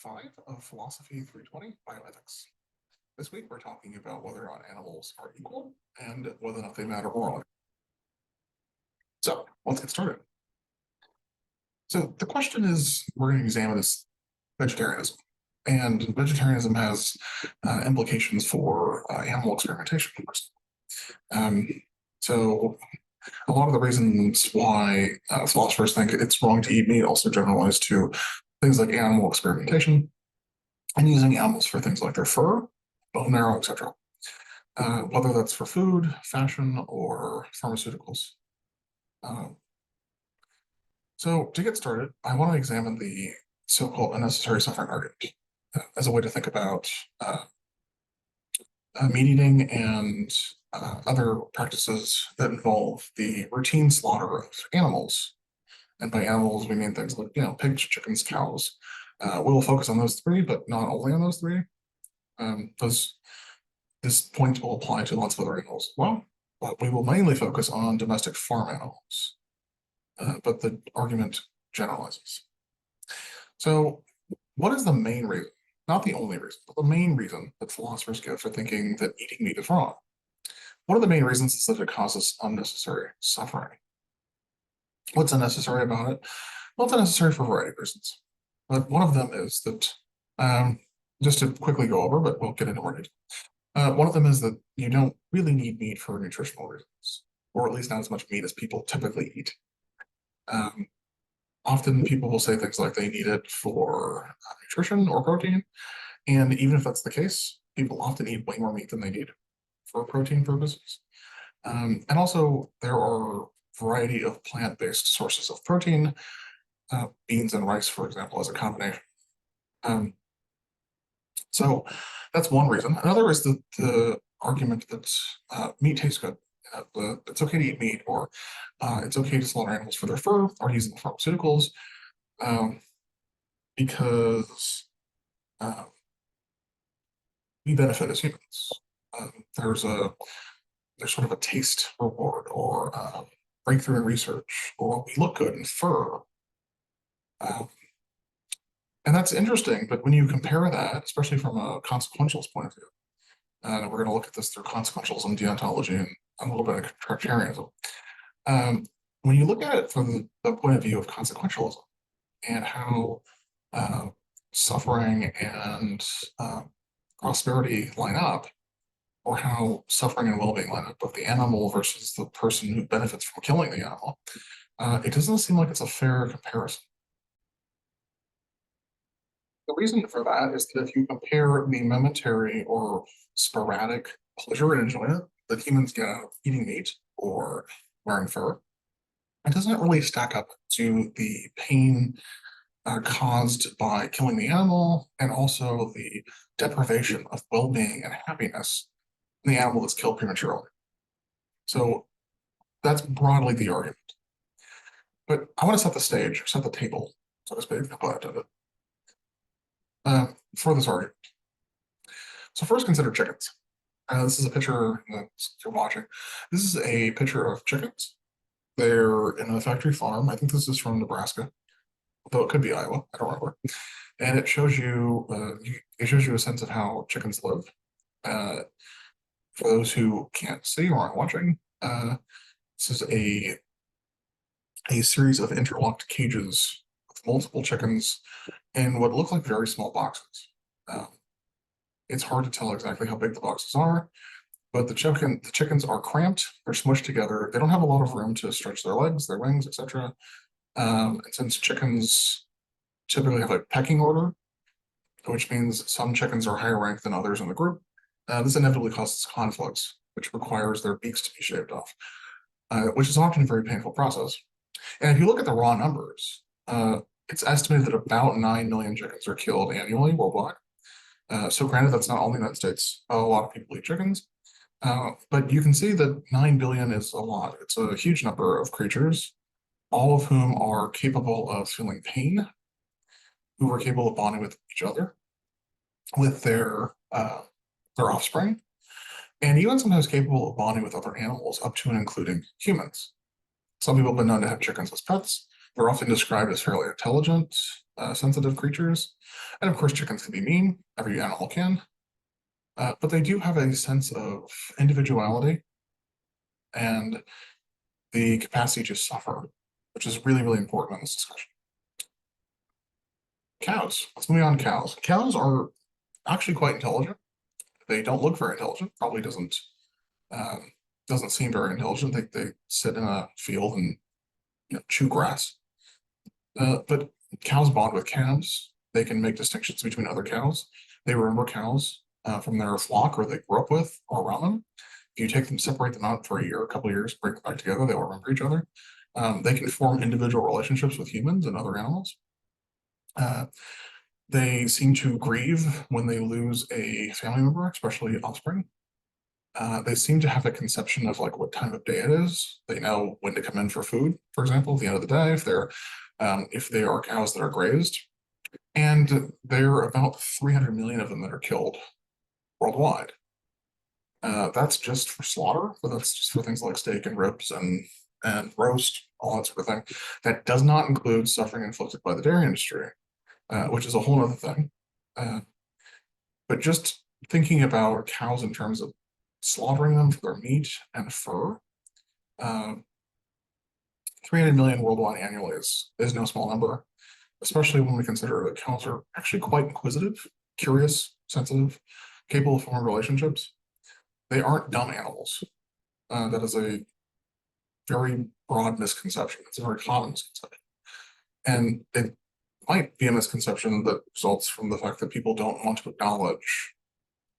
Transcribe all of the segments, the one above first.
5 of Philosophy 320 Bioethics. This week we're talking about whether or not animals are equal and whether or not they matter morally. So let's get started. So the question is, we're going to examine this vegetarianism. And vegetarianism has implications for animal experimentation. So a lot of the reasons why philosophers think it's wrong to eat meat also generalize to things like animal experimentation and using animals for things like their fur, bone marrow, etc. Whether that's for food, fashion, or pharmaceuticals. So to get started, I want to examine the so-called unnecessary suffering argument as a way to think about meat eating and other practices that involve the routine slaughter of animals. And by animals, we mean things like, pigs, chickens, cows. We will focus on those three, but not only on those three. This point will apply to lots of other animals as well, but we will mainly focus on domestic farm animals. But the argument generalizes. So what is the main reason, not the only reason, but the main reason that philosophers give for thinking that eating meat is wrong? One of the main reasons is that it causes unnecessary suffering. What's unnecessary about it? Well, it's unnecessary for a variety of reasons. But one of them is that, just to quickly go over, but we'll get into more detail. One of them is that you don't really need meat for nutritional reasons, or at least not as much meat as people typically eat. Often people will say things like they need it for nutrition or protein, and even if that's the case, people often eat way more meat than they need for protein purposes. And also, there are a variety of plant-based sources of protein, beans and rice, for example, as a combination. So that's one reason. Another is the argument that meat tastes good. It's okay to eat meat, or it's okay to slaughter animals for their fur or using pharmaceuticals, because we benefit as humans. There's sort of a taste reward, or breakthrough in research, or we look good in fur. And that's interesting, but when you compare that, especially from a consequentialist point of view, and we're going to look at this through consequentialism, deontology, and a little bit of contrarianism. When you look at it from the point of view of consequentialism and how suffering and prosperity line up, or how suffering and well-being line up of the animal versus the person who benefits from killing the animal, it doesn't seem like it's a fair comparison. The reason for that is that if you compare the momentary or sporadic pleasure and enjoyment that humans get out of eating meat or wearing fur, it doesn't really stack up to the pain caused by killing the animal, and also the deprivation of well-being and happiness in the animal that's killed prematurely. So that's broadly the argument. But I want to set the stage, set the table, so to speak, for this argument. So first, consider chickens. This is a picture that you're watching. This is a picture of chickens. They're in a factory farm. I think this is from Nebraska, though it could be Iowa. I don't remember. And it shows you a sense of how chickens live. For those who can't see or aren't watching, this is a series of interlocked cages with multiple chickens in what look like very small boxes. It's hard to tell exactly how big the boxes are, but the chickens are cramped. They're smushed together. They don't have a lot of room to stretch their legs, their wings, etc. And since chickens typically have a pecking order, which means some chickens are higher ranked than others in the group, this inevitably causes conflicts, which requires their beaks to be shaved off, which is often a very painful process. And if you look at the raw numbers, it's estimated that about 9 million chickens are killed annually worldwide. So granted, that's not only the United States. A lot of people eat chickens. But you can see that 9 billion is a lot. It's a huge number of creatures, all of whom are capable of feeling pain, who are capable of bonding with each other, with their offspring, and even sometimes capable of bonding with other animals, up to and including humans. Some people have been known to have chickens as pets. They're often described as fairly intelligent, sensitive creatures. And of course, chickens can be mean, every animal can. But they do have a sense of individuality and the capacity to suffer, which is really, really important in this discussion. Cows. Let's move on to cows. Cows are actually quite intelligent. They don't look very intelligent. Probably um, doesn't seem very intelligent. They sit in a field and chew grass. But cows bond with calves. They can make distinctions between other cows. They remember cows from their flock or they grew up with or around them. If you take them, separate them out for a year, a couple of years, bring them back together, they'll remember each other. They can form individual relationships with humans and other animals. Uh, they seem to grieve when they lose a family member, especially offspring. They seem to have a conception of like what time of day it is. They know when to come in for food, for example, at the end of the day, if they are cows that are grazed. And there are about 300 million of them that are killed worldwide. That's just for slaughter, but that's just for things like steak and ribs and roast, all that sort of thing. That does not include suffering inflicted by the dairy industry, which is a whole other thing. But just thinking about cows in terms of slaughtering them for their meat and fur, 300 million worldwide annually is no small number, especially when we consider that cows are actually quite inquisitive, curious, sensitive, capable of forming relationships. They aren't dumb animals. That is a very broad misconception. It's a very common misconception. And it might be a misconception that results from the fact that people don't want to acknowledge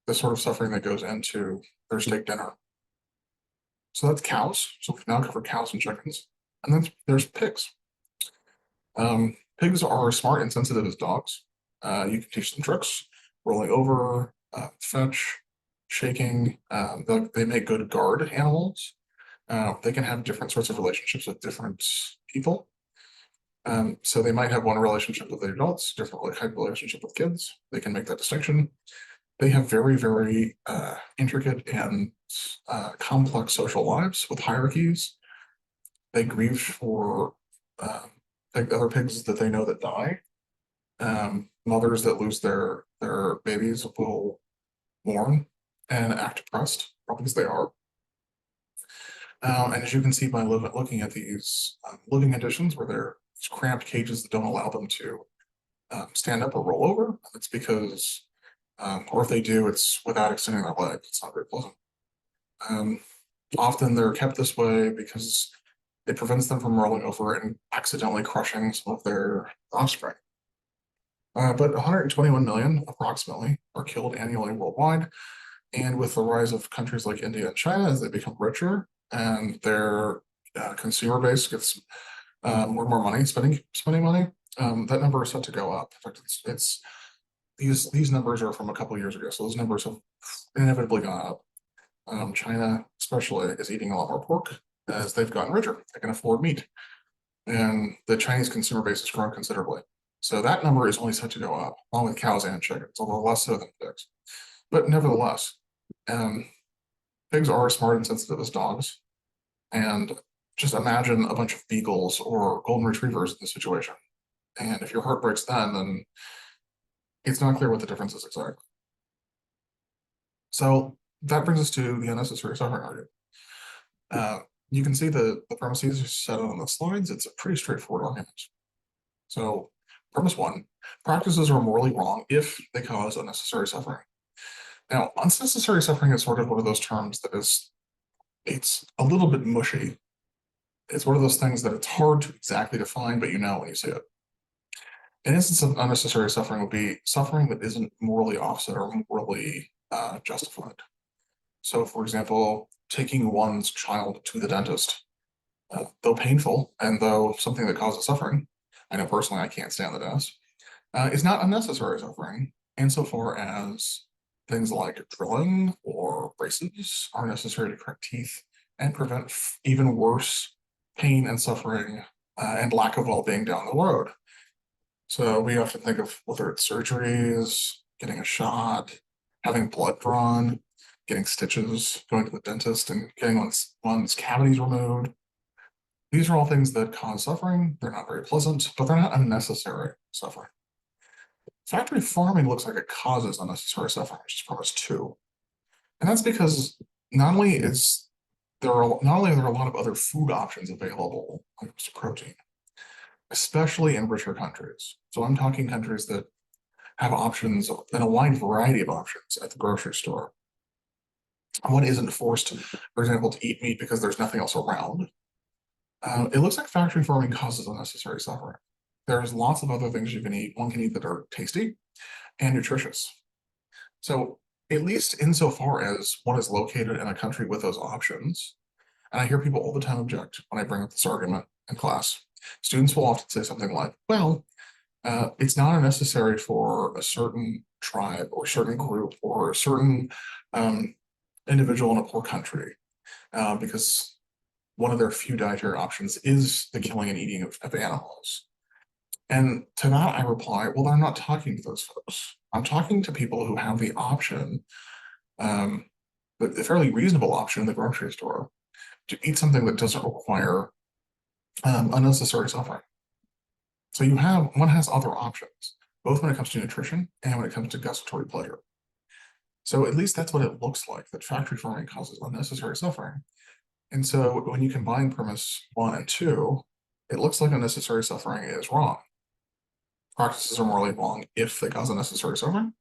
the sort of suffering that goes into their steak dinner. So that's cows. So we've now covered cows and chickens. And then there's pigs. Pigs are smart and sensitive as dogs. You can teach them tricks, rolling over, fetch, shaking. They make good guard animals. They can have different sorts of relationships with different people. So they might have one relationship with the adults, different type of relationship with kids. They can make that distinction. They have very, very intricate and complex social lives with hierarchies. They grieve for other pigs that they know that die. Mothers that lose their babies will mourn and act depressed, probably because they are. And as you can see by looking at these living conditions where they're cramped cages that don't allow them to stand up or roll over, it's because, or if they do, it's without extending their leg. It's not very pleasant. Often they're kept this way because it prevents them from rolling over and accidentally crushing some of their offspring. But 121 million approximately are killed annually worldwide. And with the rise of countries like India and China, as they become richer and their consumer base gets more and more money, spending money, that number is set to go up. In fact, it's these numbers are from a couple of years ago, so those numbers have inevitably gone up. China, especially, is eating a lot more pork as they've gotten richer. They can afford meat, and the Chinese consumer base has grown considerably. So that number is only set to go up, along with cows and chickens, although less so than pigs. But nevertheless, pigs are smart and sensitive as dogs. And just imagine a bunch of beagles or golden retrievers in this situation. And if your heart breaks then it's not clear what the difference is exactly. So that brings us to the unnecessary suffering argument. You can see the premises are set out on the slides. It's a pretty straightforward argument. So premise one, practices are morally wrong if they cause unnecessary suffering. Now, unnecessary suffering is sort of one of those terms that it's a little bit mushy. It's one of those things that it's hard to exactly define, but you know when you see it. An instance of unnecessary suffering would be suffering that isn't morally offset or morally justified. So, for example, taking one's child to the dentist, though painful and though something that causes suffering, I know personally I can't stand the dentist, is not unnecessary suffering insofar as things like drilling or braces are necessary to correct teeth and prevent even worse pain and suffering and lack of well-being down the road. So we often think of whether it's surgeries, getting a shot, having blood drawn, getting stitches, going to the dentist and getting one's cavities removed. These are all things that cause suffering. They're not very pleasant, but they're not unnecessary suffering. Factory farming looks like it causes unnecessary suffering, which is premise two. And that's because not only is not only are there a lot of other food options available when it comes to protein, especially in richer countries. So I'm talking countries that have options and a wide variety of options at the grocery store. One isn't forced, for example, to eat meat because there's nothing else around. It looks like factory farming causes unnecessary suffering. There's lots of other things you can eat. One can eat that are tasty and nutritious. So, at least insofar as one is located in a country with those options, and I hear people all the time object when I bring up this argument in class, students will often say something like, well, it's not unnecessary for a certain tribe or certain group or a certain individual in a poor country because one of their few dietary options is the killing and eating of animals. And to that, I reply, well, I'm not talking to those folks. I'm talking to people who have the option, but a fairly reasonable option in the grocery store to eat something that doesn't require unnecessary suffering. So one has other options, both when it comes to nutrition and when it comes to gustatory pleasure. So at least that's what it looks like, that factory farming causes unnecessary suffering. And so when you combine premise one and two, it looks like unnecessary suffering is wrong. Practices are morally wrong if they cause unnecessary suffering.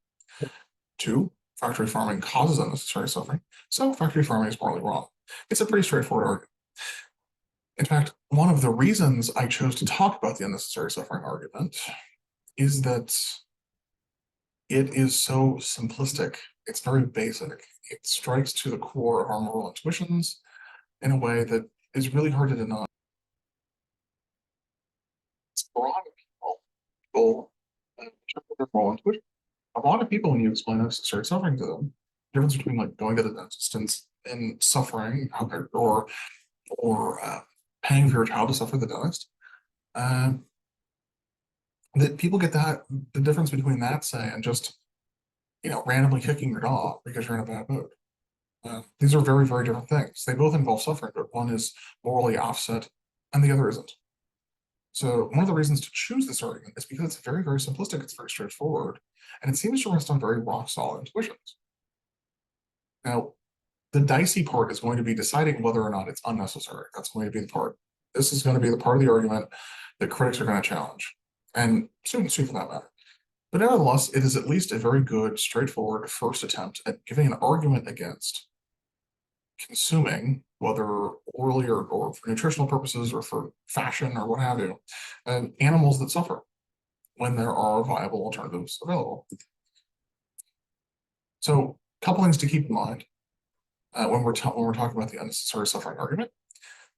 Two, factory farming causes unnecessary suffering, so factory farming is morally wrong. It's a pretty straightforward argument. In fact, one of the reasons I chose to talk about the unnecessary suffering argument is that it is so simplistic. It's very basic. It strikes to the core of our moral intuitions in a way that is really hard to deny. For a lot of people interpret their moral intuition. A lot of people, when you explain unnecessary suffering to them, the difference between like going to the dentist and suffering, or paying for your child to suffer the dentist, uh, that people get that the difference between that, say, and just randomly kicking your dog because you're in a bad mood. These are very, very different things. They both involve suffering, but one is morally offset and the other isn't. So one of the reasons to choose this argument is because it's very, very simplistic, it's very straightforward, and it seems to rest on very rock solid intuitions. Now, the dicey part is going to be deciding whether or not it's unnecessary. That's going to be the part. This is going to be the part of the argument that critics are going to challenge, and students too, for that matter. But nevertheless, it is at least a very good, straightforward first attempt at giving an argument against consuming, whether orally or for nutritional purposes or for fashion or what have you, animals that suffer when there are viable alternatives available. So, a couple things to keep in mind when we're talking about the unnecessary suffering argument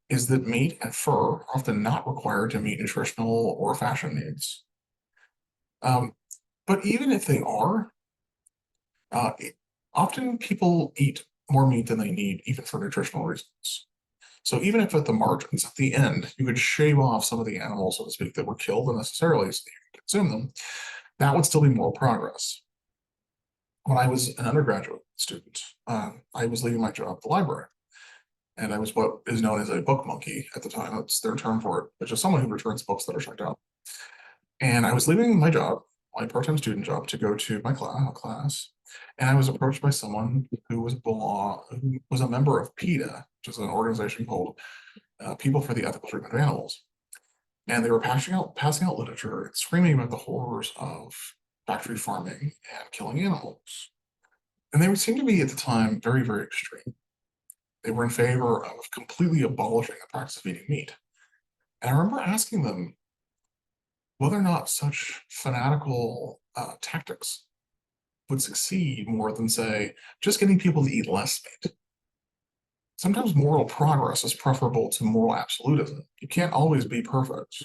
is that meat and fur are often not required to meet nutritional or fashion needs. But even if they are, often people eat more meat than they need, even for nutritional reasons. So even if at the margins, at the end, you could shave off some of the animals, so to speak, that were killed unnecessarily so you could consume them, that would still be moral progress. When I was an undergraduate student, I was leaving my job at the library, and I was what is known as a book monkey at the time. That's their term for it, which is someone who returns books that are checked out. And I was leaving my job, my part-time student job, to go to my class, and I was approached by someone who was a member of PETA, which is an organization called People for the Ethical Treatment of Animals. And they were passing out literature and screaming about the horrors of factory farming and killing animals. And they seemed to be at the time very, very extreme. They were in favor of completely abolishing the practice of eating meat. And I remember asking them whether or not such fanatical tactics would succeed more than, say, just getting people to eat less meat. Sometimes moral progress is preferable to moral absolutism. You can't always be perfect.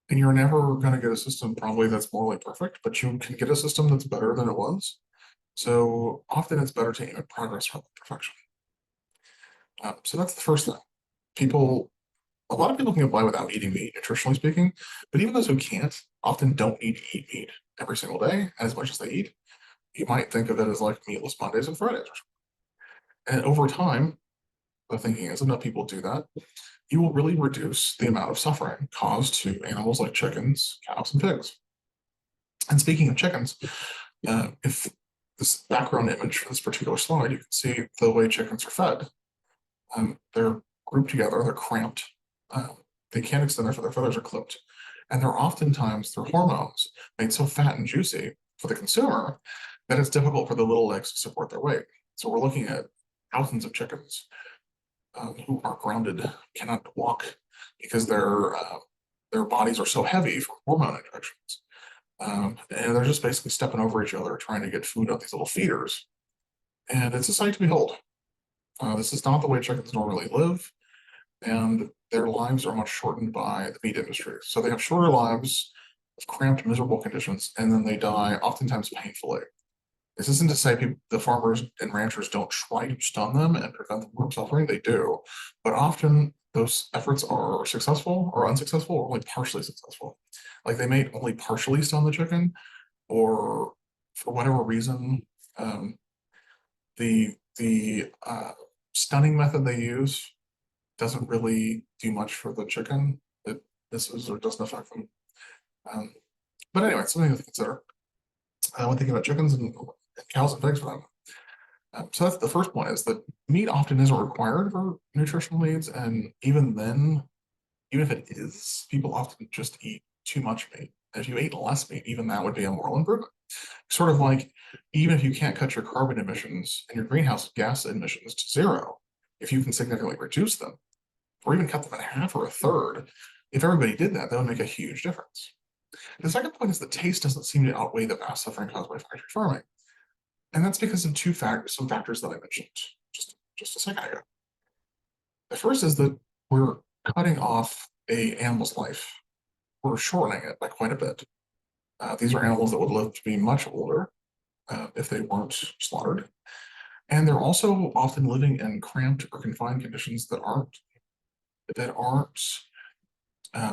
And you're never going to get a system probably that's morally perfect, but you can get a system that's better than it was. So often it's better to aim at progress rather than perfection. So that's the first thing. A lot of people can get by without eating meat, nutritionally speaking, but even those who can't often don't need to eat meat every single day as much as they eat. You might think of it as like meatless Mondays and Fridays. And over time, the thinking is enough people do that, you will really reduce the amount of suffering caused to animals like chickens, cows, and pigs. And speaking of chickens, if this background image for this particular slide, you can see the way chickens are fed. They're grouped together, they're cramped, they can't extend their feathers are clipped, and they're oftentimes their hormones made so fat and juicy for the consumer that it's difficult for the little legs to support their weight. So we're looking at thousands of chickens who are grounded, cannot walk because their bodies are so heavy from hormone injections. And they're just basically stepping over each other, trying to get food out these little feeders. And it's a sight to behold. This is not the way chickens normally live, and their lives are much shortened by the meat industry. So they have shorter lives of cramped, miserable conditions, and then they die oftentimes painfully. This isn't to say the farmers and ranchers don't try to stun them and prevent them from suffering. They do, but often those efforts are successful or unsuccessful or only partially successful. Like they may only partially stun the chicken, or for whatever reason, the stunning method they use doesn't really do much for the chicken. It misses or doesn't affect them. But anyway, it's something to consider when thinking about chickens and cows and pigs for them. So that's the first point, is that meat often isn't required for nutritional needs, and even then, even if it is, people often just eat too much meat. If you ate less meat, even that would be a moral improvement. Sort of like, even if you can't cut your carbon emissions and your greenhouse gas emissions to zero, if you can significantly reduce them, or even cut them in half or a third, if everybody did that, that would make a huge difference. The second point is that taste doesn't seem to outweigh the vast suffering caused by factory farming. And that's because of some factors that I mentioned just a second ago. The first is that we're cutting off a animal's life. We're shortening it by quite a bit. These are animals that would live to be much older if they weren't slaughtered. And they're also often living in cramped or confined conditions that aren't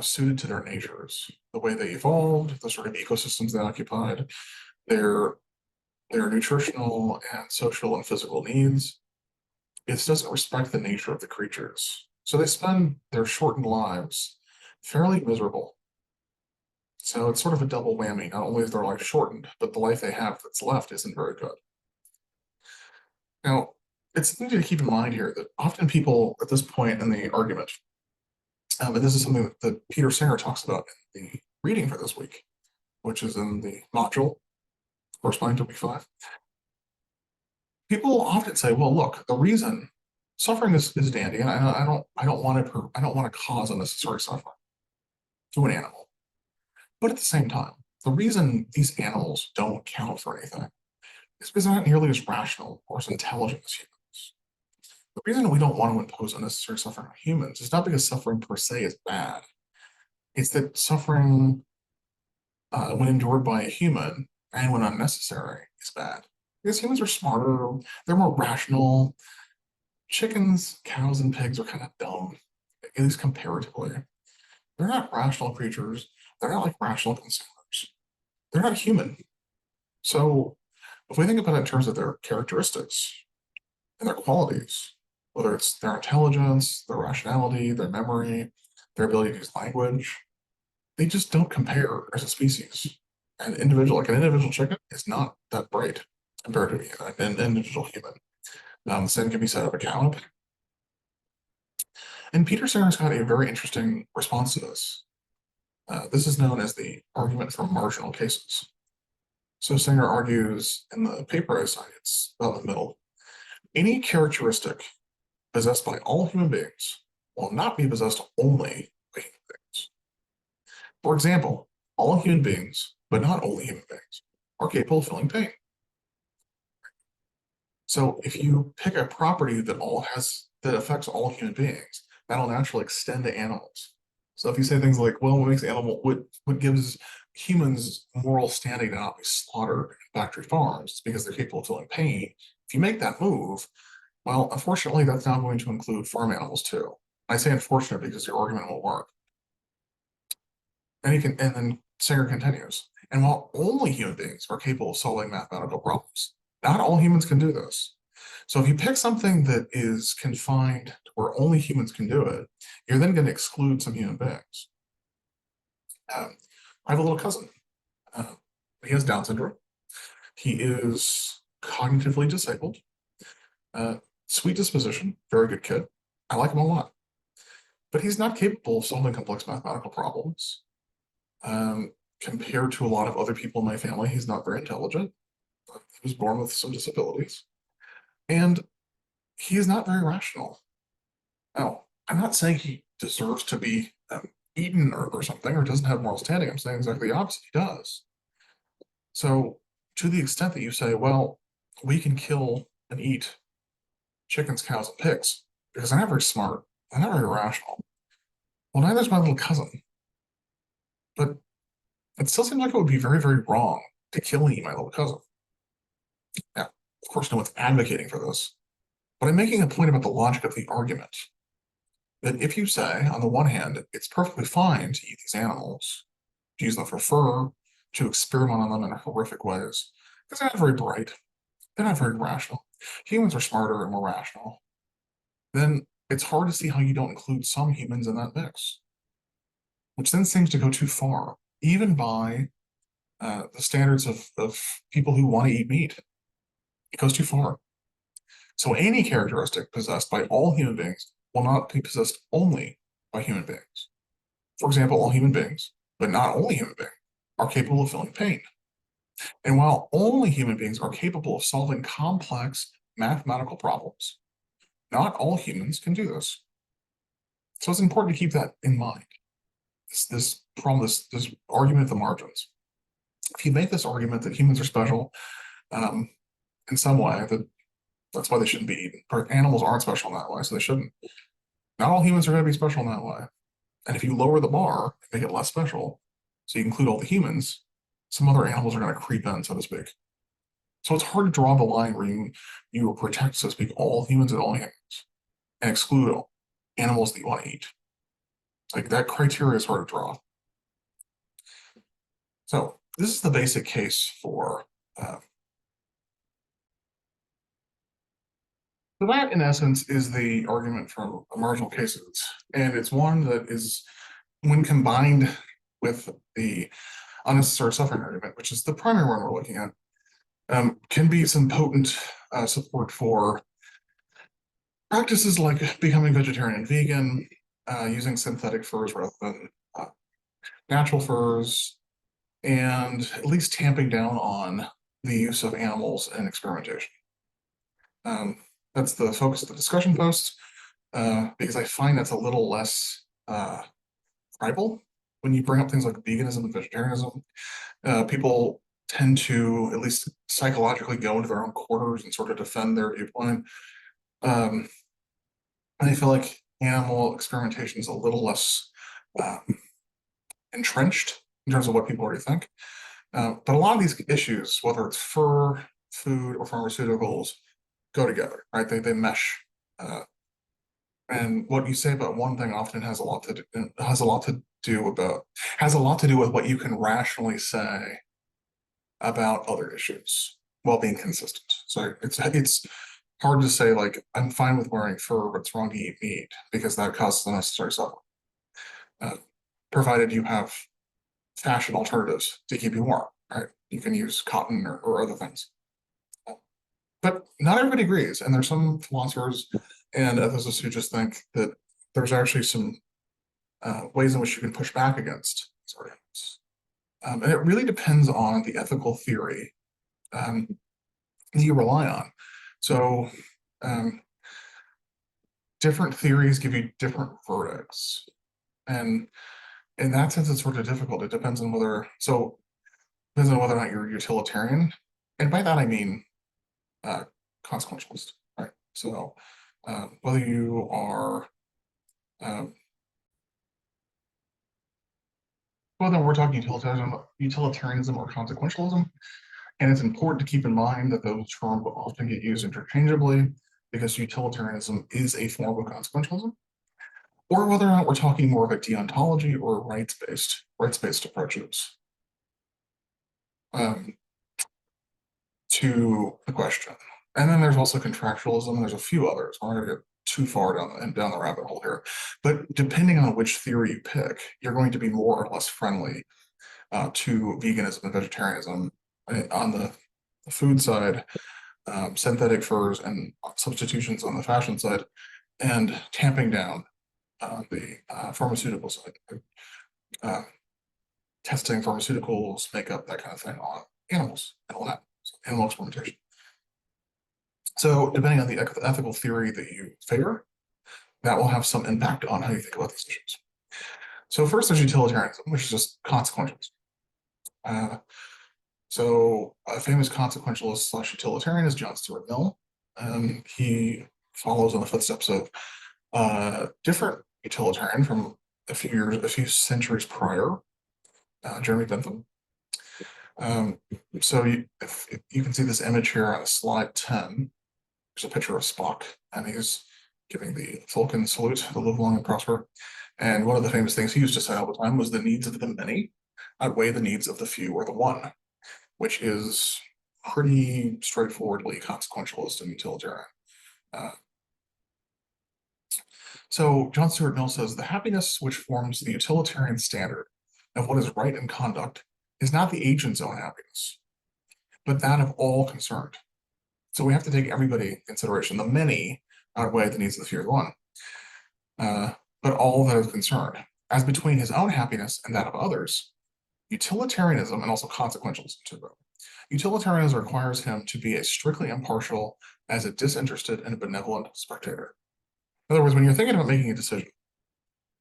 suited to their natures, the way they evolved, the sort of ecosystems they occupied, their nutritional and social and physical needs. It doesn't respect the nature of the creatures. So they spend their shortened lives fairly miserable. So it's sort of a double whammy. Not only is their life shortened, but the life they have that's left isn't very good. Now, it's something to keep in mind here that often people at this point in the argument, and this is something that Peter Singer talks about in the reading for this week, which is in the module corresponding to week 5. People often say, "Well, look, the reason suffering is dandy, and I don't want to cause unnecessary suffering to an animal, but at the same time, the reason these animals don't count for anything is because they're not nearly as rational or as intelligent as humans. The reason we don't want to impose unnecessary suffering on humans is not because suffering per se is bad. It's that suffering, when endured by a human and when unnecessary, is bad. Because humans are smarter, they're more rational. Chickens, cows, and pigs are kind of dumb, at least comparatively. They're not rational creatures. They're not like rational consumers. They're not human. So if we think about it in terms of their characteristics and their qualities, whether it's their intelligence, their rationality, their memory, their ability to use language, they just don't compare as a species. An individual chicken is not that bright compared to an individual human. The same can be said of a cow. And Peter Singer's got a very interesting response to this. This is known as the argument from marginal cases. So Singer argues in the paper I cited, it's about the middle, any characteristic possessed by all human beings will not be possessed only by human beings. For example, all human beings, but not only human beings, are capable of feeling pain. So if you pick a property that affects all human beings, that'll naturally extend to animals. So if you say things like, well, what gives humans moral standing to not be slaughtered in factory farms is because they're capable of feeling pain. If you make that move, well, unfortunately, that's now going to include farm animals too. I say unfortunate because your argument won't work. And then Singer continues, and while only human beings are capable of solving mathematical problems, not all humans can do this. So if you pick something that is confined to where only humans can do it, you're then going to exclude some human beings. I have a little cousin. Uh, he has Down syndrome. He is cognitively disabled. Uh, Sweet disposition, very good kid. I like him a lot. But he's not capable of solving complex mathematical problems. Compared to a lot of other people in my family, he's not very intelligent. He was born with some disabilities. And he is not very rational. Now, I'm not saying he deserves to be eaten or something or doesn't have moral standing. I'm saying exactly the opposite. He does. So, to the extent that you say, well, we can kill and eat chickens, cows, and pigs because they're not very smart, they're not very rational. Well, neither's my little cousin. But it still seems like it would be very, very wrong to kill and eat my little cousin. Now, of course, no one's advocating for this, but I'm making a point about the logic of the argument. That if you say, on the one hand, it's perfectly fine to eat these animals, to use them for fur, to experiment on them in horrific ways, because they're not very bright, they're not very rational. Humans are smarter and more rational. Then it's hard to see how you don't include some humans in that mix, which then seems to go too far, even by the standards of people who want to eat meat. It goes too far. So any characteristic possessed by all human beings will not be possessed only by human beings. For example, all human beings, but not only human beings, are capable of feeling pain. And while only human beings are capable of solving complex mathematical problems, not all humans can do this. So it's important to keep that in mind. This problem, this argument at the margins. If you make this argument that humans are special in some way, that's why they shouldn't be eaten. Animals aren't special in that way, so they shouldn't. Not all humans are going to be special in that way. And if you lower the bar, make it less special, so you include all the humans, some other animals are going to creep in, so to speak. So it's hard to draw the line where you protect, so to speak, all humans and all animals, and exclude all animals that you want to eat. Like that criteria is hard to draw. So this is the basic case for so that, in essence, is the argument from marginal cases, and it's one that is, when combined with the unnecessary suffering argument, which is the primary one we're looking at, can be some potent support for practices like becoming vegetarian and vegan, using synthetic furs rather than natural furs, and at least tamping down on the use of animals in experimentation. That's the focus of the discussion post, because I find that's a little less tribal when you bring up things like veganism and vegetarianism. People tend to, at least psychologically, go into their own quarters and sort of defend their viewpoint. And I feel like animal experimentation is a little less entrenched in terms of what people already think. But a lot of these issues, whether it's fur, food, or pharmaceuticals, go together, right? They mesh. And what you say about one thing often has a lot to do with what you can rationally say about other issues while being consistent. So it's hard to say, like, I'm fine with wearing fur, but it's wrong to eat meat because that causes unnecessary suffering. Provided you have fashion alternatives to keep you warm, right? You can use cotton or other things. But not everybody agrees, and there's some philosophers and ethicists who just think that there's actually some ways in which you can push back against these arguments. And it really depends on the ethical theory that you rely on. So different theories give you different verdicts. And in that sense, it's sort of difficult. It depends on whether or not you're utilitarian. And by that I mean consequentialist, right? So whether you are whether we're talking utilitarianism or consequentialism, and it's important to keep in mind that those terms will often get used interchangeably because utilitarianism is a form of consequentialism, or whether or not we're talking more about deontology or rights-based approaches to the question. And then there's also contractualism, and there's a few others. I'm not going to get too far down the rabbit hole here. But depending on which theory you pick, you're going to be more or less friendly to veganism and vegetarianism. On the food side, synthetic furs and substitutions on the fashion side, and tamping down the pharmaceutical side, uh, testing pharmaceuticals, makeup, that kind of thing on animals and all that, so animal experimentation. So depending on the ethical theory that you favor, that will have some impact on how you think about these issues. So first there's utilitarianism, which is just consequentialism. So a famous consequentialist slash utilitarian is John Stuart Mill. He follows in the footsteps of different utilitarian from a few centuries prior, Jeremy Bentham. So if you can see this image here on slide 10, there's a picture of Spock, and he's giving the Vulcan salute to live long and prosper. And one of the famous things he used to say all the time was the needs of the many outweigh the needs of the few or the one, which is pretty straightforwardly consequentialist and utilitarian. So John Stuart Mill says the happiness which forms the utilitarian standard of what is right in conduct is not the agent's own happiness, but that of all concerned. So we have to take everybody in consideration. The many outweigh the needs of the few or the one, but all that is concerned. As between his own happiness and that of others, utilitarianism and also consequentialism too. Utilitarianism requires him to be as strictly impartial as a disinterested and benevolent spectator. In other words, when you're thinking about making a decision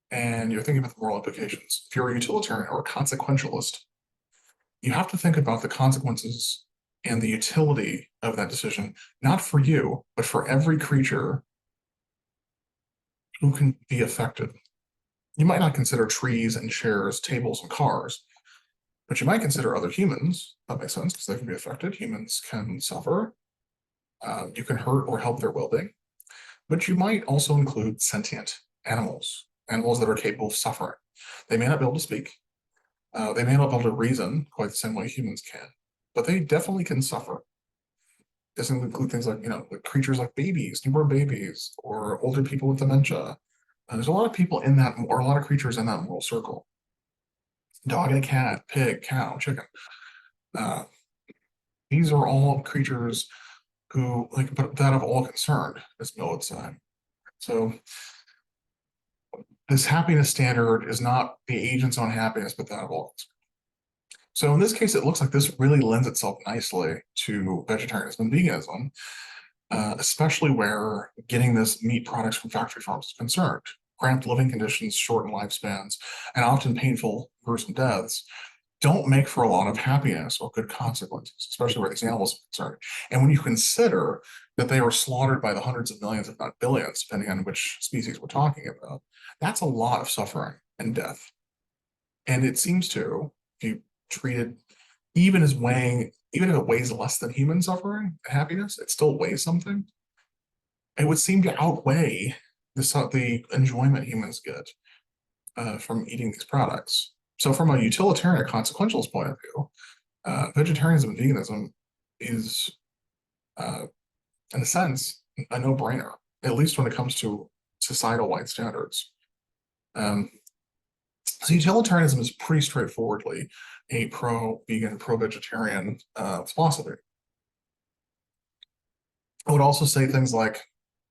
and you're thinking about the moral implications, if you're a utilitarian or a consequentialist, you have to think about the consequences and the utility of that decision, not for you, but for every creature who can be affected. You might not consider trees and chairs, tables and cars, but you might consider other humans. That makes sense because they can be affected. Humans can suffer. You can hurt or help their well-being. But you might also include sentient animals, animals that are capable of suffering. They may not be able to speak. They may not be able to reason quite the same way humans can, but they definitely can suffer. This includes things like, creatures like babies, newborn babies, or older people with dementia. There's a lot of people in that, or a lot of creatures in that moral circle. Dog and a cat, pig, cow, chicken. These are all creatures who, but that of all concerned, as Mill would say. So this happiness standard is not the agent's own happiness, but that of all concerned. So in this case, it looks like this really lends itself nicely to vegetarianism and veganism, especially where getting this meat products from factory farms is concerned. Cramped living conditions, shortened lifespans, and often painful, gruesome deaths don't make for a lot of happiness or good consequences, especially where these animals are concerned. And when you consider that they are slaughtered by the hundreds of millions, if not billions, depending on which species we're talking about, that's a lot of suffering and death. And it seems to, if you treat it even as weighing, even if it weighs less than human suffering and happiness, it still weighs something. It would seem to outweigh the enjoyment humans get from eating these products. So from a utilitarian consequentialist point of view, vegetarianism and veganism is, in a sense, a no-brainer, at least when it comes to societal wide standards. So utilitarianism is pretty straightforwardly a pro-vegan, pro-vegetarian philosophy. I would also say things like,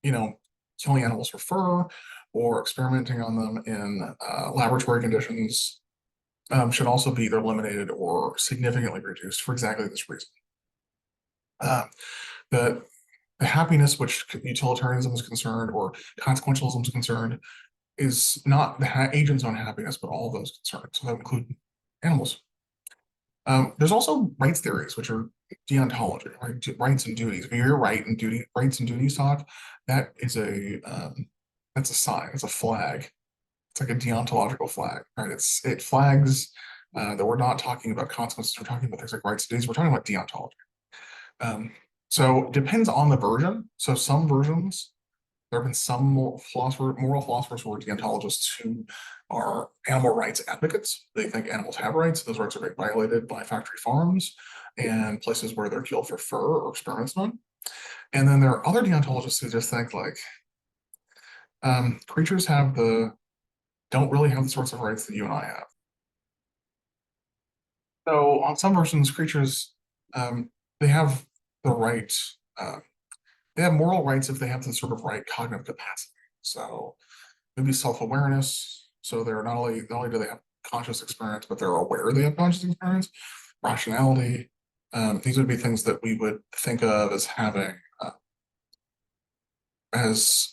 killing animals for fur or experimenting on them in laboratory conditions should also be either eliminated or significantly reduced for exactly this reason. The happiness which utilitarianism is concerned or consequentialism is concerned is not the agent's own happiness, but all those concerned. So that include animals. There's also rights theories, which are deontology, right? Rights and duties. If you hear rights and duties talk, that is that's a sign, it's a flag. It's like a deontological flag, right? It flags that we're not talking about consequences. We're talking about things like rights and duties. We're talking about deontology. So it depends on the version. So some versions, there have been some moral philosophers who are deontologists who are animal rights advocates. They think animals have rights. Those rights are being violated by factory farms and places where they're killed for fur or experiments on. And then there are other deontologists who just think like creatures don't really have the sorts of rights that you and I have. So on some versions, creatures they have the right, uh, they have moral rights if they have the sort of right cognitive capacity. So maybe self-awareness. So they're not only do they have conscious experience, but they're aware they have conscious experience, rationality. These would be things that we would think of as having as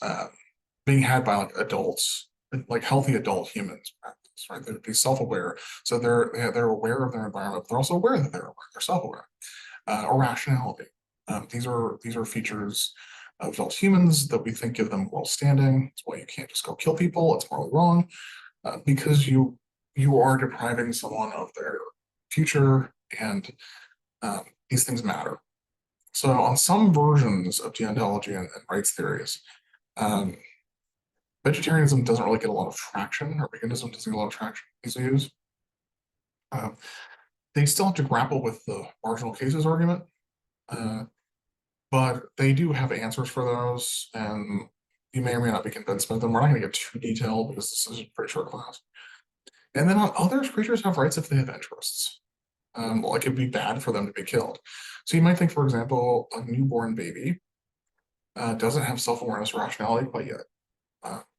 being had by like adults, like healthy adult humans, practice, right? They'd be self-aware, so they're aware of their environment, but they're also aware that they're aware, they're self-aware, or rationality. These are features of adult humans that we think give them moral standing. It's why you can't just go kill people. It's morally wrong because you are depriving someone of their future, and these things matter. So on some versions of deontology and rights theories, um, vegetarianism doesn't really get a lot of traction, or veganism doesn't get a lot of traction these days. Um, they still have to grapple with the marginal cases argument, uh, but they do have answers for those, and you may or may not be convinced by them. We're not going to get too detailed because this is a pretty short class. And then on others, creatures have rights if they have interests. Like it'd be bad for them to be killed. So you might think, for example, a newborn baby doesn't have self-awareness or rationality quite yet.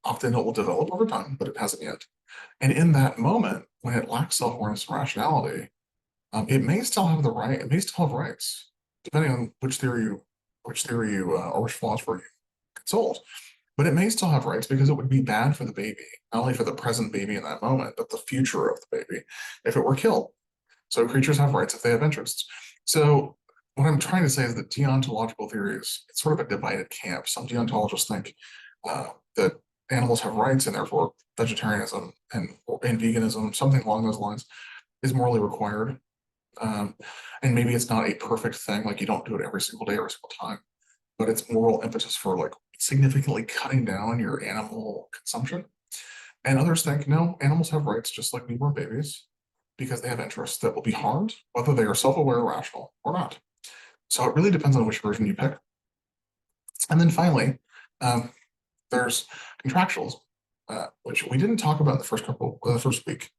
Often it will develop over time, but it hasn't yet. And in that moment, when it lacks self-awareness and rationality, it may still have the right, it may still have rights, depending on which theory or which philosopher you consult. But it may still have rights because it would be bad for the baby, not only for the present baby in that moment, but the future of the baby if it were killed. So creatures have rights if they have interests. So what I'm trying to say is that deontological theories, it's sort of a divided camp. Some deontologists think that animals have rights and therefore vegetarianism and veganism, something along those lines, is morally required. And maybe it's not a perfect thing, like you don't do it every single day, every single time, but it's moral impetus for like significantly cutting down your animal consumption. And others think, no, animals have rights just like newborn babies because they have interests that will be harmed, whether they are self-aware or rational or not. So it really depends on which version you pick. And then finally, um, there's contractuals, which we didn't talk about in the first week,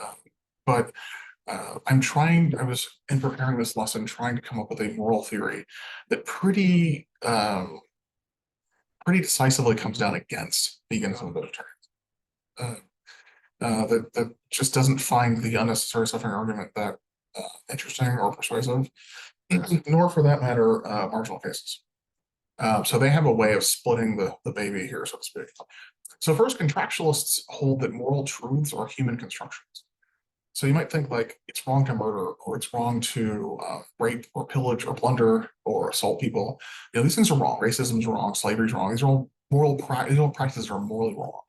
um, but I was in preparing this lesson trying to come up with a moral theory that pretty decisively comes down against veganism and vegetarianism. Uh, that just doesn't find the unnecessary suffering argument that interesting or persuasive, nor for that matter, marginal cases. So they have a way of splitting the baby here, so to speak. So first, contractualists hold that moral truths are human constructions. So you might think like it's wrong to murder, or it's wrong to rape or pillage or plunder or assault people. These things are wrong. Racism is wrong. Slavery is wrong. These are all these all practices are morally wrong.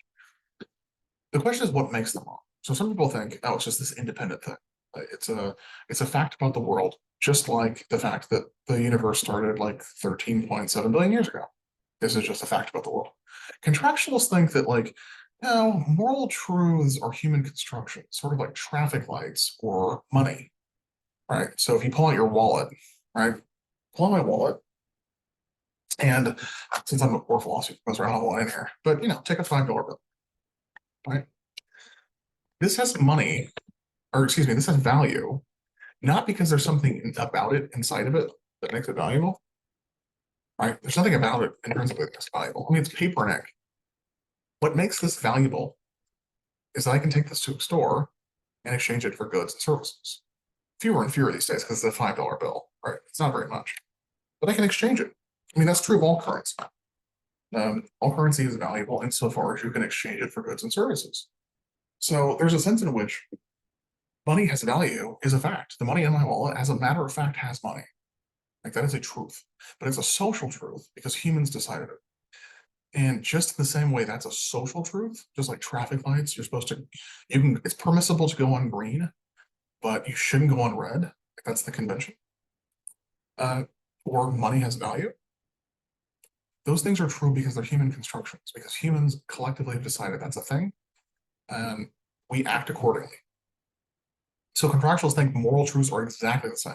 The question is what makes them wrong. So some people think, oh, it's just this independent thing. It's a fact about the world, just like the fact that the universe started like 13.7 billion years ago. This is just a fact about the world. Contractualists think that like, no, moral truths are human constructions, sort of like traffic lights or money, right? So if you pull out your wallet, right? Pull out my wallet, and since I'm a poor philosopher, goes around a line here, but take a $5 bill, right? This has money, or excuse me, this has value, not because there's something about it inside of it that makes it valuable, right? There's nothing about it intrinsically that's valuable. I mean, it's paper and ink. What makes this valuable is that I can take this to a store and exchange it for goods and services. Fewer and fewer these days because it's a $5 bill, right? It's not very much, but I can exchange it. I mean, that's true of all currency. All currency is valuable insofar as you can exchange it for goods and services. So there's a sense in which money has value is a fact. The money in my wallet, as a matter of fact, has money. Like that is a truth, but it's a social truth because humans decided it. And just in the same way, that's a social truth, just like traffic lights, it's permissible to go on green, but you shouldn't go on red. That's the convention. Or money has value. Those things are true because they're human constructions, because humans collectively have decided that's a thing, and we act accordingly. So contractuals think moral truths are exactly the same.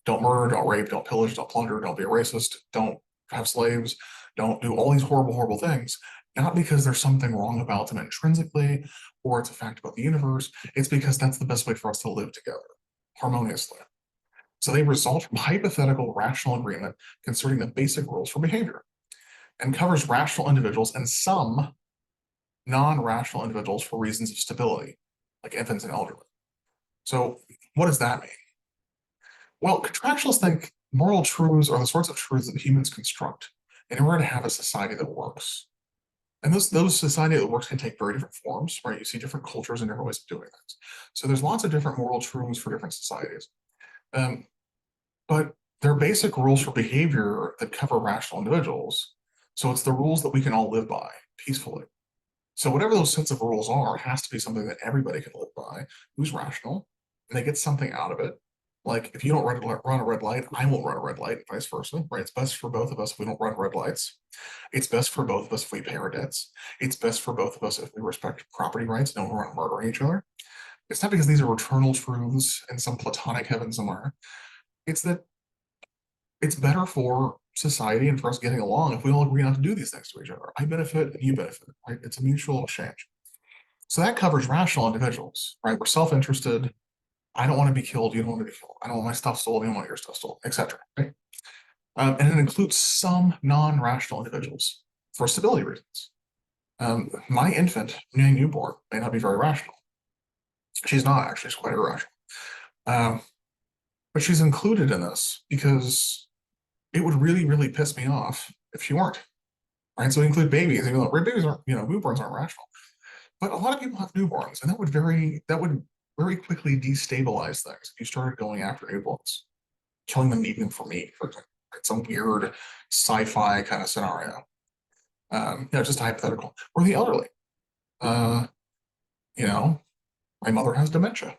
Don't murder, don't rape, don't pillage, don't plunder, don't be a racist, don't have slaves, don't do all these horrible, horrible things. Not because there's something wrong about them intrinsically or it's a fact about the universe. It's because that's the best way for us to live together harmoniously. So they result from hypothetical rational agreement concerning the basic rules for behavior and covers rational individuals and some non-rational individuals for reasons of stability, like infants and elderly. So what does that mean? Well, contractualists think moral truths are the sorts of truths that humans construct in order to have a society that works. And those society that works can take very different forms, right? You see different cultures and different ways of doing things. So there's lots of different moral truths for different societies. But they're basic rules for behavior that cover rational individuals. So it's the rules that we can all live by peacefully. So whatever those sets of rules are, it has to be something that everybody can live by, who's rational, and they get something out of it. Like if you don't run a red light, I won't run a red light, and vice versa, right? It's best for both of us if we don't run red lights. It's best for both of us if we pay our debts. It's best for both of us if we respect property rights, don't run murdering each other. It's not because these are eternal truths in some platonic heaven somewhere. It's that it's better for society and for us getting along if we all agree not to do these things to each other. I benefit and you benefit, right? It's a mutual exchange. So that covers rational individuals, right? We're self-interested. I don't want to be killed. You don't want to be killed. I don't want my stuff stolen. You don't want your stuff stolen, etc. Right? And it includes some non-rational individuals for stability reasons. My infant, my newborn, may not be very rational. She's not actually; she's quite irrational. But she's included in this because it would really, really piss me off if she weren't. Right. So we include babies, even though babies aren't, newborns aren't rational. But a lot of people have newborns, and that would very quickly destabilize things if you started going after newborns, killing them, eating them for meat, for example. It's some weird sci-fi kind of scenario. Just hypothetical. Or the elderly. Uh, you know, my mother has dementia,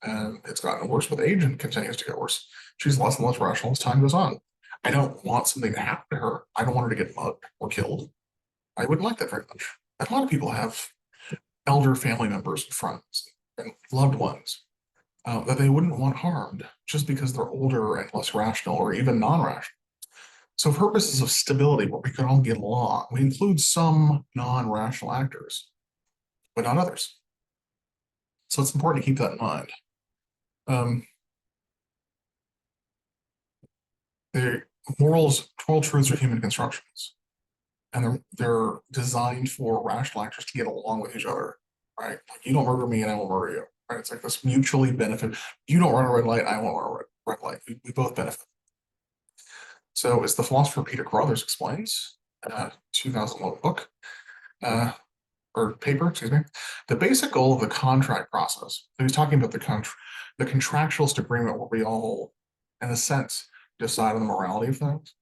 and it's gotten worse with age and continues to get worse. She's less and less rational as time goes on. I don't want something to happen to her. I don't want her to get mugged or killed. I wouldn't like that very much. And a lot of people have elder family members and friends and loved ones that they wouldn't want harmed just because they're older and less rational or even non-rational. So for purposes of stability, where we can all get along, we include some non-rational actors, but not others. So it's important to keep that in mind. Moral truths are human constructions, and they're designed for rational actors to get along with each other, right? Like you don't murder me and I won't murder you, right? It's like this mutually benefit. You don't run a red light, I won't run a red light. We both benefit. So as the philosopher Peter Carruthers explains, 2011 book, or paper, excuse me, the basic goal of the contract process. So he's talking about the contractualist agreement where we all, in a sense, decide on the morality of things,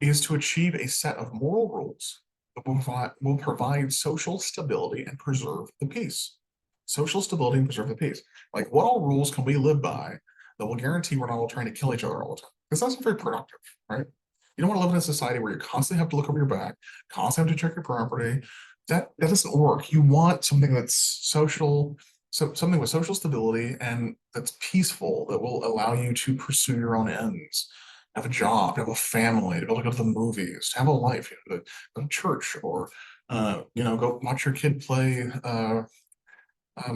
is to achieve a set of moral rules that will provide social stability and preserve the peace. Social stability and preserve the peace. Like, what all rules can we live by that will guarantee we're not all trying to kill each other all the time? Because that's not very productive, right? You don't want to live in a society where you constantly have to look over your back, constantly have to check your property. That doesn't work. You want something that's social, so something with social stability and that's peaceful, that will allow you to pursue your own ends, have a job, have a family, to be able to go to the movies, to have a life, to go to church, or go watch your kid play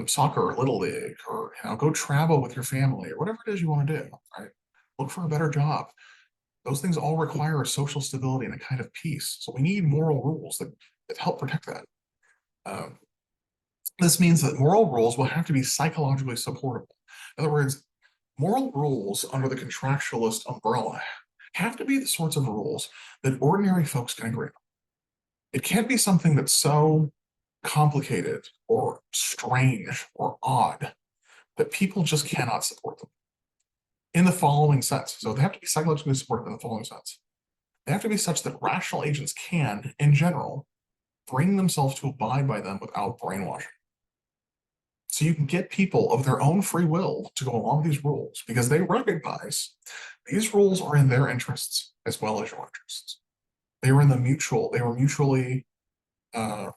soccer or little league, or go travel with your family, or whatever it is you want to do. Right? Look for a better job. Those things all require social stability and a kind of peace. So we need moral rules that help protect that. This means that moral rules will have to be psychologically supportable. In other words, moral rules under the contractualist umbrella have to be the sorts of rules that ordinary folks can agree on. It can't be something that's so complicated or strange or odd that people just cannot support them. In the following sense, so they have to be psychologically supported in the following sense. They have to be such that rational agents can, in general, bring themselves to abide by them without brainwashing. So you can get people of their own free will to go along with these rules because they recognize these rules are in their interests as well as your interests. They were mutually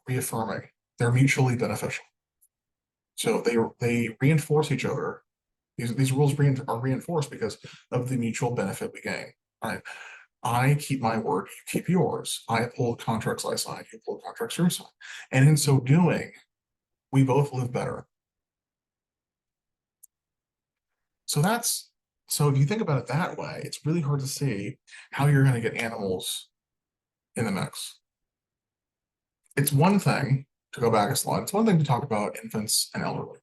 reaffirming. They're mutually beneficial. So they reinforce each other These rules are reinforced because of the mutual benefit we gain. Right? I keep my word, you keep yours. I uphold contracts I sign, you uphold contracts you sign. And in so doing, we both live better. So if you think about it that way, it's really hard to see how you're going to get animals in the mix. It's one thing to go back a slide. It's one thing to talk about infants and elderly.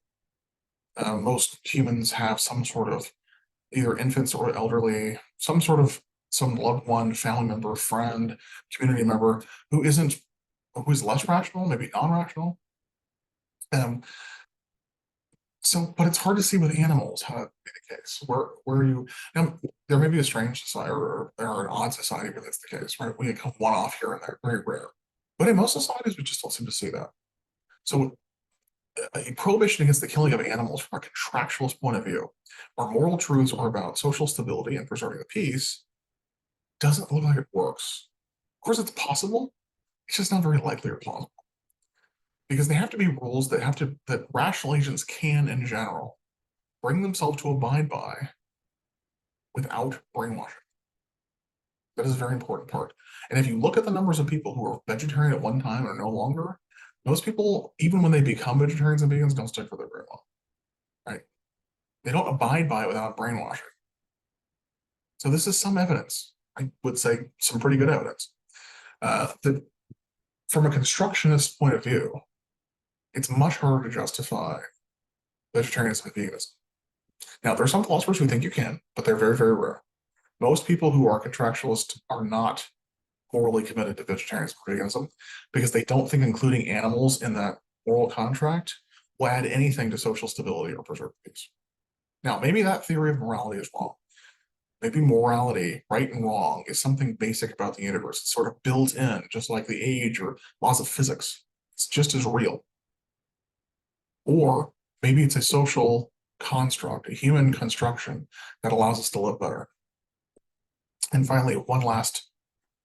Most humans have some sort of either infants or elderly, some loved one, family member, friend, community member who is less rational, maybe non-rational. But it's hard to see with animals how that be the case. Where you now there may be a strange society or an odd society where that's the case, right? We come one off here and there, very rare. But in most societies, we just don't seem to see that. So a prohibition against the killing of animals from a contractualist point of view, where moral truths are about social stability and preserving the peace, doesn't look like it works. Of course, it's possible. It's just not very likely or plausible. Because they have to be rules that rational agents can, in general, bring themselves to abide by without brainwashing. That is a very important part. And if you look at the numbers of people who are vegetarian at one time or no longer, most people, even when they become vegetarians and vegans, don't stick with it very long. Right? They don't abide by it without brainwashing. So this is some evidence. I would say some pretty good evidence that from a constructionist point of view, it's much harder to justify vegetarianism and veganism. Now, there are some philosophers who think you can, but they're very, very rare. Most people who are contractualists are not morally committed to vegetarianism or veganism because they don't think including animals in that moral contract will add anything to social stability or preserve peace. Now, maybe that theory of morality is wrong. Maybe morality, right and wrong, is something basic about the universe. It's sort of built in, just like the age or laws of physics. It's just as real. Or maybe it's a social construct, a human construction that allows us to live better. And finally, one last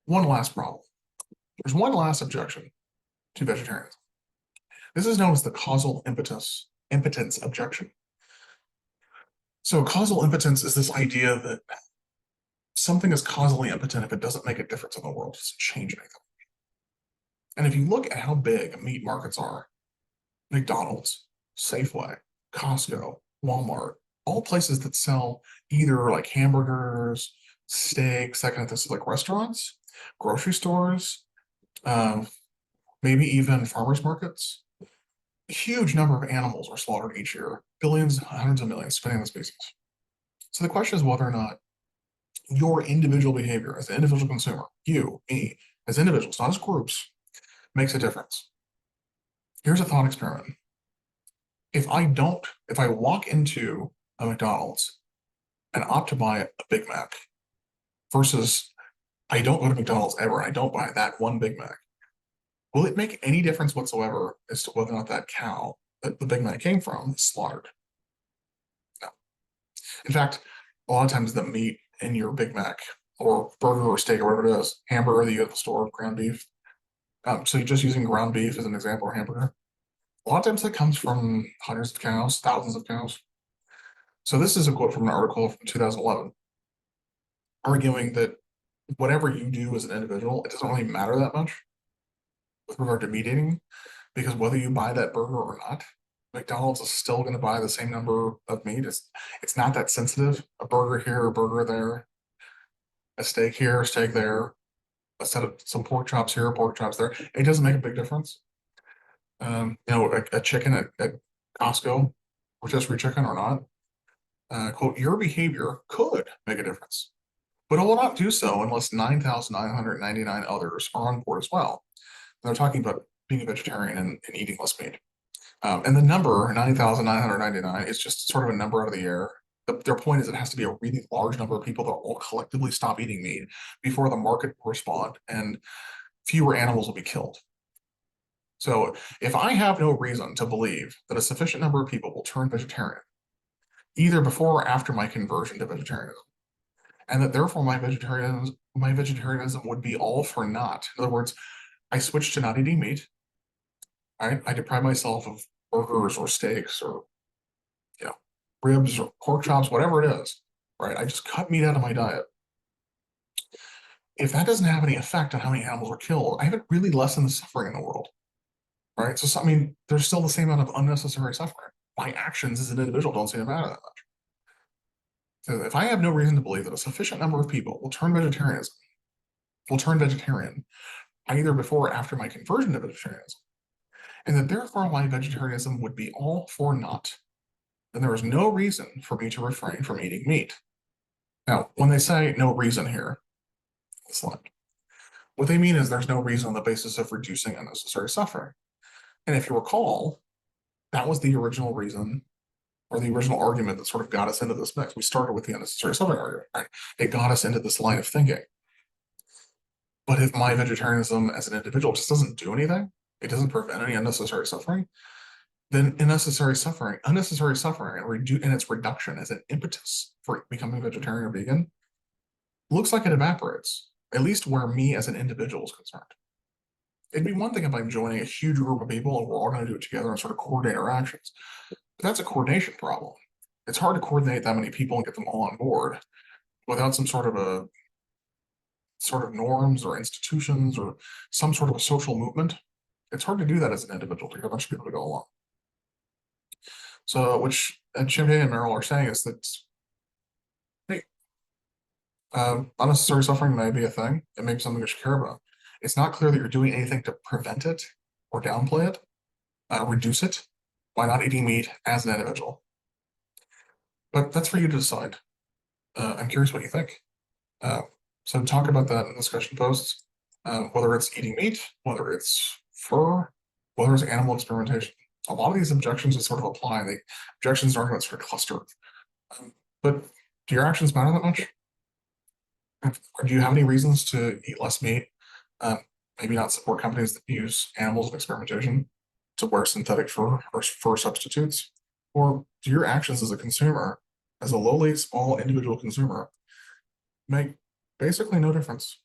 problem. There's one last objection to vegetarianism. This is known as the causal impotence objection. So causal impotence is this idea that something is causally impotent if it doesn't make a difference in the world, it doesn't change anything. And if you look at how big meat markets are, McDonald's, Safeway, Costco, Walmart, all places that sell either like hamburgers, steaks, that kind of things, like restaurants, grocery stores, maybe even farmers markets. A huge number of animals are slaughtered each year, billions, hundreds of millions, depending on the species. So the question is whether or not your individual behavior as an individual consumer, you, me, as individuals, not as groups, makes a difference. Here's a thought experiment. If I walk into a McDonald's and opt to buy a Big Mac versus I don't go to McDonald's ever and I don't buy that one Big Mac, will it make any difference whatsoever as to whether or not that cow that the Big Mac came from is slaughtered? No. In fact, a lot of times the meat in your Big Mac or burger or steak or whatever it is, hamburger that you get at the store, ground beef. So you're just using ground beef as an example or hamburger. A lot of times that comes from hundreds of cows, thousands of cows. So this is a quote from an article from 2011, arguing that whatever you do as an individual, it doesn't really matter that much with regard to meat eating, because whether you buy that burger or not, McDonald's is still going to buy the same number of meat. It's not that sensitive. A burger here, a burger there, a steak here, a steak there, a set of some pork chops here, pork chops there. It doesn't make a big difference. A chicken at Costco, rotisserie chicken or not, quote, your behavior could make a difference, but it will not do so unless 9,999 others are on board as well. And they're talking about being a vegetarian and eating less meat. And the number 9,999 is just sort of a number out of the air. Their point is it has to be a really large number of people that all collectively stop eating meat before the market will respond and fewer animals will be killed. So if I have no reason to believe that a sufficient number of people will turn vegetarian, either before or after my conversion to vegetarianism, and that therefore my vegetarianism would be all for naught. In other words, I switch to not eating meat. I deprive myself of burgers or steaks or ribs or pork chops, whatever it is, right? I just cut meat out of my diet. If that doesn't have any effect on how many animals are killed, I haven't really lessened the suffering in the world, right? So, I mean, there's still the same amount of unnecessary suffering. My actions as an individual don't seem to matter that much. So if I have no reason to believe that a sufficient number of people will turn vegetarian, either before or after my conversion to vegetarianism, and that therefore my vegetarianism would be all for naught, then there is no reason for me to refrain from eating meat. Now, when they say no reason here, what they mean is there's no reason on the basis of reducing unnecessary suffering. And if you recall, that was the original reason or the original argument that sort of got us into this mix. We started with the unnecessary suffering argument, right? It got us into this line of thinking. But if my vegetarianism as an individual just doesn't do anything, it doesn't prevent any unnecessary suffering, then unnecessary suffering and its reduction as an impetus for becoming vegetarian or vegan looks like it evaporates, at least where me as an individual is concerned. It'd be one thing if I'm joining a huge group of people and we're all going to do it together and sort of coordinate our actions. But that's a coordination problem. It's hard to coordinate that many people and get them all on board without some sort of norms or institutions or some sort of a social movement. It's hard to do that as an individual to get a bunch of people to go along. So, which Champagne and Merrill are saying is that, hey, unnecessary suffering may be a thing. It may be something you should care about. It's not clear that you're doing anything to prevent it or downplay it, reduce it by not eating meat as an individual. But that's for you to decide. I'm curious what you think. So talk about that in discussion posts, whether it's eating meat, whether it's fur, whether it's animal experimentation. A lot of these objections that sort of apply. The objections and arguments sort of cluster. But do your actions matter that much? Or do you have any reasons to eat less meat? Maybe not support companies that use animals in experimentation to wear synthetic fur or fur substitutes? Or do your actions as a consumer, as a lowly, small individual consumer, make basically no difference?